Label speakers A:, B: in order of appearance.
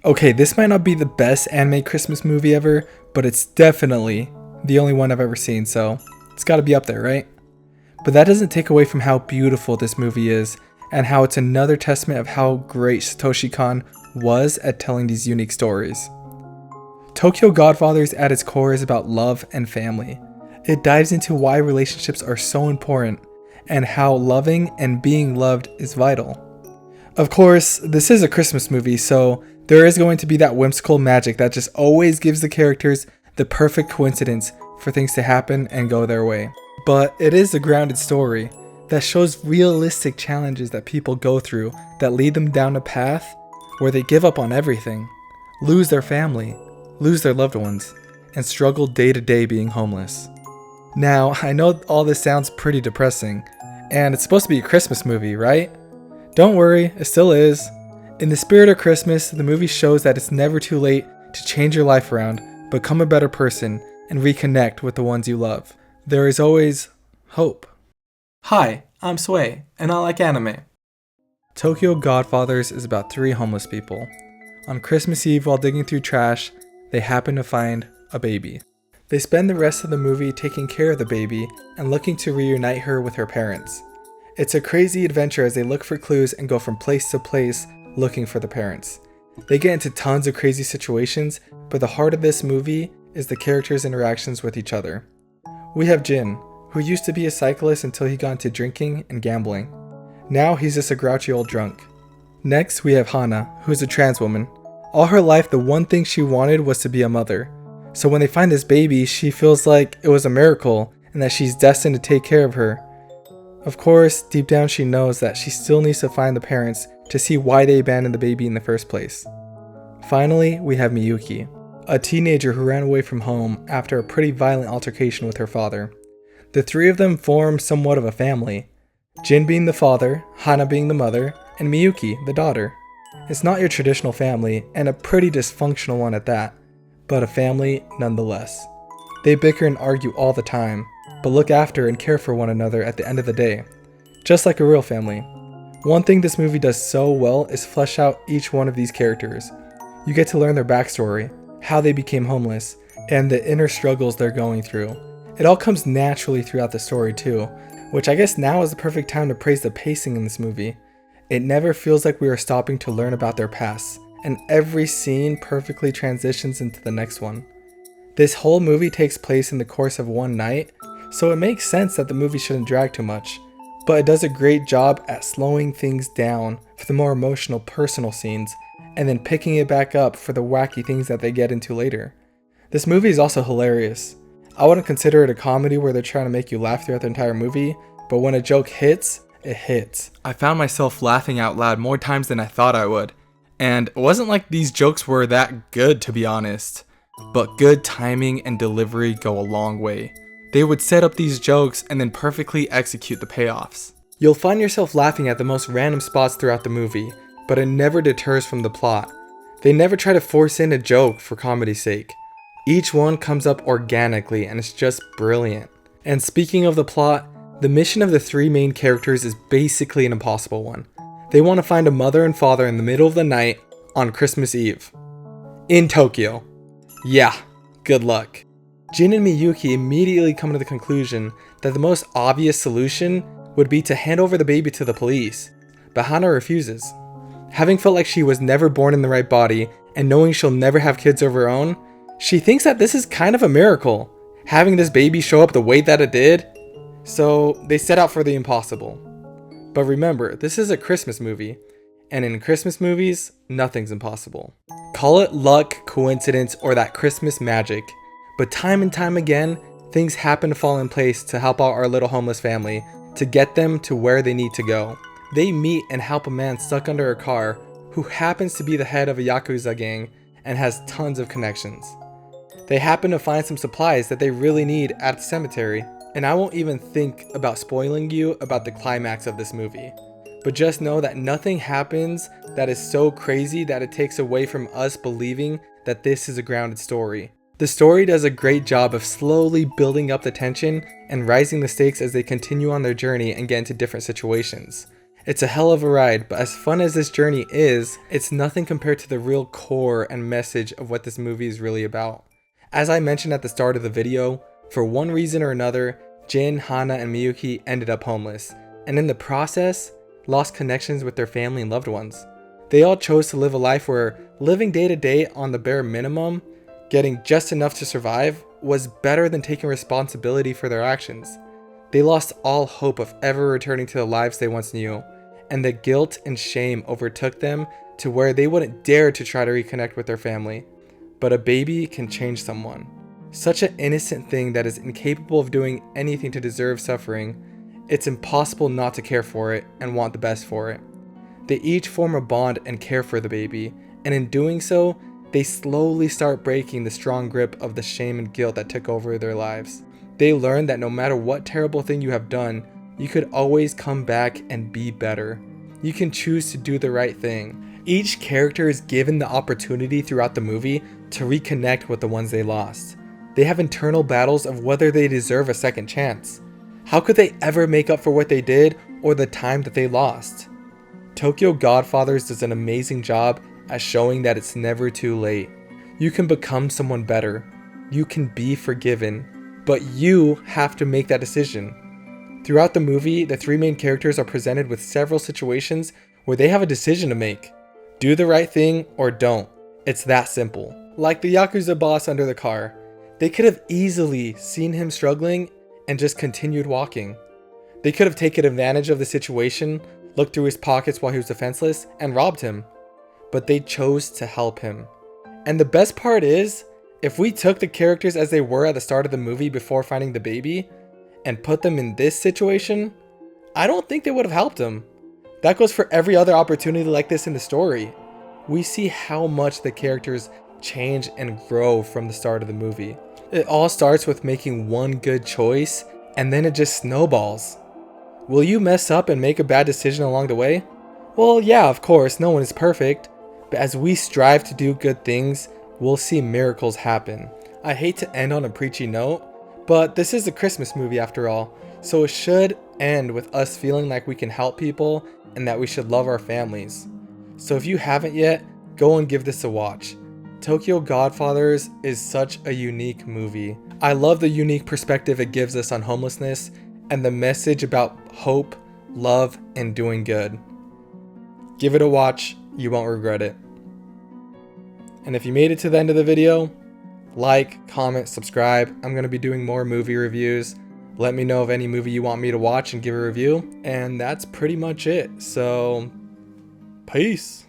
A: Okay, this might not be the best anime Christmas movie ever, but it's definitely the only one I've ever seen, so it's gotta be up there, right? But that doesn't take away from how beautiful this movie is, and how it's another testament of how great Satoshi Kon was at telling these unique stories. Tokyo Godfathers at its core is about love and family. It dives into why relationships are so important, and how loving and being loved is vital. Of course, this is a Christmas movie, so there is going to be that whimsical magic that just always gives the characters the perfect coincidence for things to happen and go their way. But it is a grounded story that shows realistic challenges that people go through that lead them down a path where they give up on everything, lose their family, lose their loved ones, and struggle day to day being homeless. Now, I know all this sounds pretty depressing, and it's supposed to be a Christmas movie, right? Don't worry, it still is. In the spirit of Christmas, the movie shows that it's never too late to change your life around, become a better person, and reconnect with the ones you love. There is always hope. Hi, I'm Sway, and I like anime. Tokyo Godfathers is about three homeless people. On Christmas Eve, while digging through trash, they happen to find a baby. They spend the rest of the movie taking care of the baby and looking to reunite her with her parents. It's a crazy adventure as they look for clues and go from place to place looking for the parents. They get into tons of crazy situations, but the heart of this movie is the characters' interactions with each other. We have Jin, who used to be a cyclist until he got into drinking and gambling. Now he's just a grouchy old drunk. Next, we have Hana, who is a trans woman. All her life, the one thing she wanted was to be a mother. So when they find this baby, she feels like it was a miracle and that she's destined to take care of her. Of course, deep down she knows that she still needs to find the parents to see why they abandoned the baby in the first place. Finally, we have Miyuki, a teenager who ran away from home after a pretty violent altercation with her father. The three of them form somewhat of a family, Jin being the father, Hana being the mother, and Miyuki the daughter. It's not your traditional family, and a pretty dysfunctional one at that, but a family nonetheless. They bicker and argue all the time, but look after and care for one another at the end of the day, just like a real family. One thing this movie does so well is flesh out each one of these characters. You get to learn their backstory, how they became homeless, and the inner struggles they're going through. It all comes naturally throughout the story too, which I guess now is the perfect time to praise the pacing in this movie. It never feels like we are stopping to learn about their past, and every scene perfectly transitions into the next one. This whole movie takes place in the course of one night, so it makes sense that the movie shouldn't drag too much, but it does a great job at slowing things down for the more emotional personal scenes, and then picking it back up for the wacky things that they get into later. This movie is also hilarious. I wouldn't consider it a comedy where they're trying to make you laugh throughout the entire movie, but when a joke hits, it hits. I found myself laughing out loud more times than I thought I would. And it wasn't like these jokes were that good, to be honest. But good timing and delivery go a long way. They would set up these jokes and then perfectly execute the payoffs. You'll find yourself laughing at the most random spots throughout the movie, but it never deters from the plot. They never try to force in a joke for comedy's sake. Each one comes up organically and it's just brilliant. And speaking of the plot, the mission of the three main characters is basically an impossible one. They want to find a mother and father in the middle of the night on Christmas Eve. In Tokyo. Yeah, good luck. Jin and Miyuki immediately come to the conclusion that the most obvious solution would be to hand over the baby to the police, but Hana refuses. Having felt like she was never born in the right body and knowing she'll never have kids of her own, she thinks that this is kind of a miracle, having this baby show up the way that it did. So they set out for the impossible. But remember, this is a Christmas movie, and in Christmas movies, nothing's impossible. Call it luck, coincidence, or that Christmas magic, but time and time again, things happen to fall in place to help out our little homeless family, to get them to where they need to go. They meet and help a man stuck under a car who happens to be the head of a Yakuza gang and has tons of connections. They happen to find some supplies that they really need at the cemetery, and I won't even think about spoiling you about the climax of this movie. But just know that nothing happens that is so crazy that it takes away from us believing that this is a grounded story. The story does a great job of slowly building up the tension and rising the stakes as they continue on their journey and get into different situations. It's a hell of a ride, but as fun as this journey is, it's nothing compared to the real core and message of what this movie is really about. As I mentioned at the start of the video, for one reason or another, Jin, Hana, and Miyuki ended up homeless, and in the process, lost connections with their family and loved ones. They all chose to live a life where living day to day on the bare minimum, getting just enough to survive, was better than taking responsibility for their actions. They lost all hope of ever returning to the lives they once knew, and the guilt and shame overtook them to where they wouldn't dare to try to reconnect with their family. But a baby can change someone. Such an innocent thing that is incapable of doing anything to deserve suffering, it's impossible not to care for it and want the best for it. They each form a bond and care for the baby, and in doing so, they slowly start breaking the strong grip of the shame and guilt that took over their lives. They learn that no matter what terrible thing you have done, you could always come back and be better. You can choose to do the right thing. Each character is given the opportunity throughout the movie to reconnect with the ones they lost. They have internal battles of whether they deserve a second chance. How could they ever make up for what they did or the time that they lost? Tokyo Godfathers does an amazing job at showing that it's never too late. You can become someone better. You can be forgiven, but you have to make that decision. Throughout the movie, the three main characters are presented with several situations where they have a decision to make. Do the right thing or don't. It's that simple. Like the Yakuza boss under the car. They could have easily seen him struggling and just continued walking. They could have taken advantage of the situation, looked through his pockets while he was defenseless, and robbed him. But they chose to help him. And the best part is, if we took the characters as they were at the start of the movie before finding the baby, and put them in this situation, I don't think they would have helped him. That goes for every other opportunity like this in the story. We see how much the characters change and grow from the start of the movie. It all starts with making one good choice, and then it just snowballs. Will you mess up and make a bad decision along the way? Well, yeah, of course, no one is perfect. But as we strive to do good things, we'll see miracles happen. I hate to end on a preachy note, but this is a Christmas movie after all, so it should end with us feeling like we can help people and that we should love our families. So if you haven't yet, go and give this a watch. Tokyo Godfathers is such a unique movie. I love the unique perspective it gives us on homelessness and the message about hope, love, and doing good. Give it a watch, you won't regret it. And if you made it to the end of the video, like, comment, subscribe. I'm going to be doing more movie reviews. Let me know of any movie you want me to watch and give a review. And that's pretty much it. So, peace.